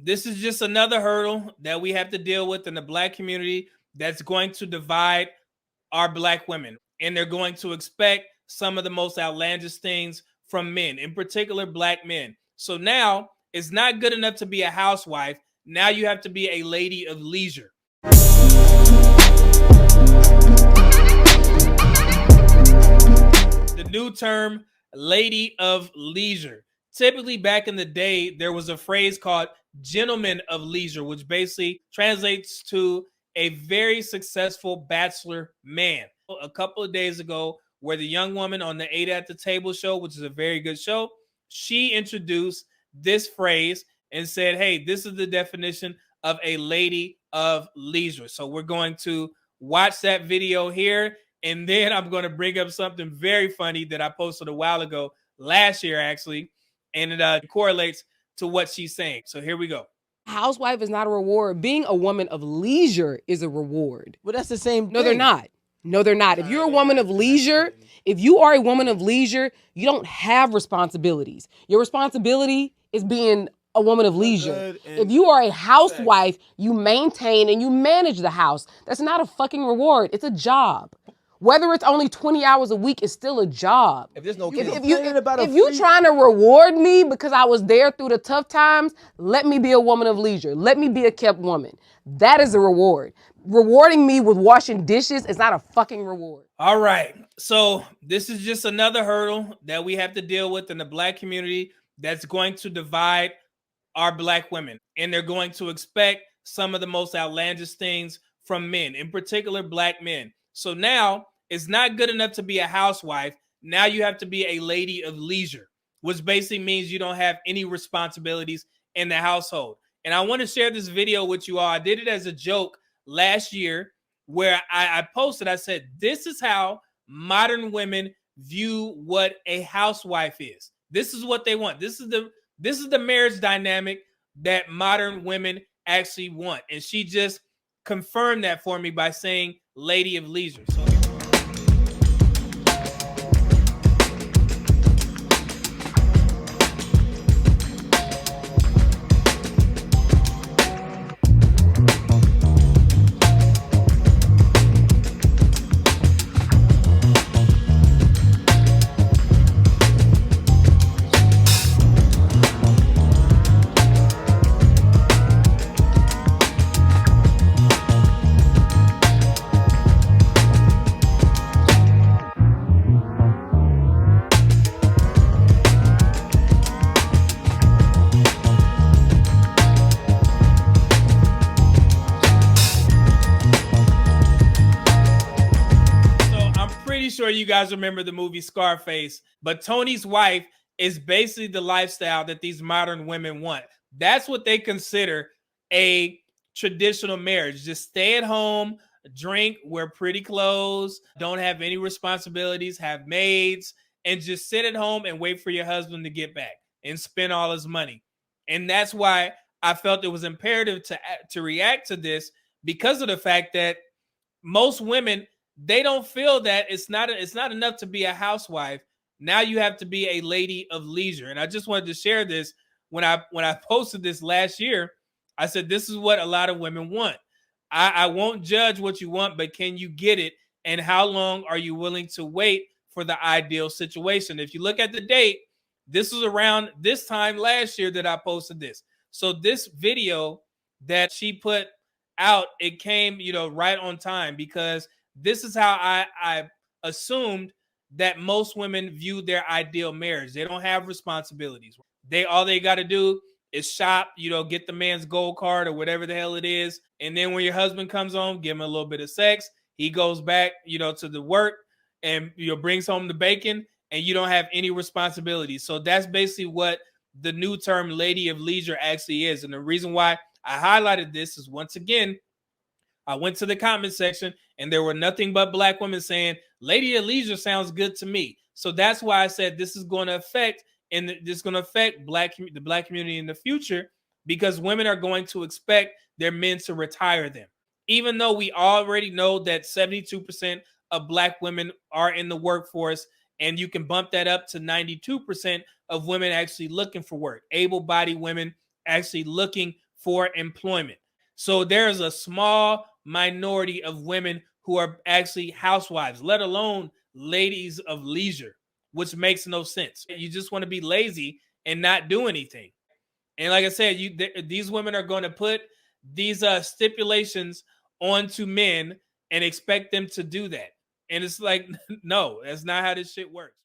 this is just another hurdle that we have to deal with in the Black community that's going to divide our Black women. And they're going to expect some of the most outlandish things from men, in particular Black men. So now it's not good enough to be a housewife. Now you have to be a lady of leisure. The new term, lady of leisure. Typically, back in the day, there was a phrase called gentleman of leisure, which basically translates to a very successful bachelor man. A couple of days ago, where the young woman on the 8 at the Table show, which is a very good show, she introduced this phrase and said, hey, this is the definition of a lady of leisure. So we're going to watch that video here. And then I'm going to bring up something very funny that I posted a while ago, last year actually, and it correlates to what she's saying. So here we go. Housewife is not a reward. Being a woman of leisure is a reward. Well, that's the same thing. No, they're not. No, they're not. If you're a woman of leisure, if you are a woman of leisure, you don't have responsibilities. Your responsibility is being a woman of leisure. If you are a housewife, you maintain and you manage the house. That's not a fucking reward. It's a job. Whether it's only 20 hours a week, it's still a job. If there's no if you trying to reward me because I was there through the tough times, let me be a woman of leisure. Let me be a kept woman. That is a reward. Rewarding me with washing dishes is not a fucking reward. All right. So this is just another hurdle that we have to deal with in the Black community that's going to divide our Black women. And they're going to expect some of the most outlandish things from men, in particular Black men. So now it's not good enough to be a housewife. Now you have to be a lady of leisure, which basically means you don't have any responsibilities in the household. And I want to share this video with you all. I did it as a joke last year where I posted, I said, this is how modern women view what a housewife is. This is what they want. This is the marriage dynamic that modern women actually want. And she just confirmed that for me by saying lady of leisure. So sure you guys remember the movie Scarface, but Tony's wife is basically the lifestyle that these modern women want. That's what they consider a traditional marriage. Just stay at home, drink, wear pretty clothes, don't have any responsibilities, have maids, and just sit at home and wait for your husband to get back and spend all his money. And that's why I felt it was imperative to react to this, because of the fact that most women, they don't feel that it's not enough to be a housewife. Now you have to be a lady of leisure. And I just wanted to share this. When I posted this last year, I said, this is what a lot of women want. I won't judge what you want, but can you get it? And how long are you willing to wait for the ideal situation? If you look at the date, this was around this time last year that I posted this. So this video that she put out, it came, right on time, because this is how I assumed that most women view their ideal marriage. They don't have responsibilities. All they got to do is shop, get the man's gold card or whatever the hell it is. And then when your husband comes home, give him a little bit of sex. He goes back, to the work and, brings home the bacon, and you don't have any responsibilities. So that's basically what the new term lady of leisure actually is. And the reason why I highlighted this is, once again, I went to the comment section and there were nothing but Black women saying lady of leisure sounds good to me. So that's why I said this is going to affect, and this is going to affect the Black community in the future, because women are going to expect their men to retire them. Even though we already know that 72% of Black women are in the workforce, and you can bump that up to 92% of women actually looking for work, able-bodied women actually looking for employment. So there's a small minority of women who are actually housewives, let alone ladies of leisure, which makes no sense. You just want to be lazy and not do anything. And like I said, these women are going to put these stipulations onto men and expect them to do that. And it's like, no, that's not how this shit works.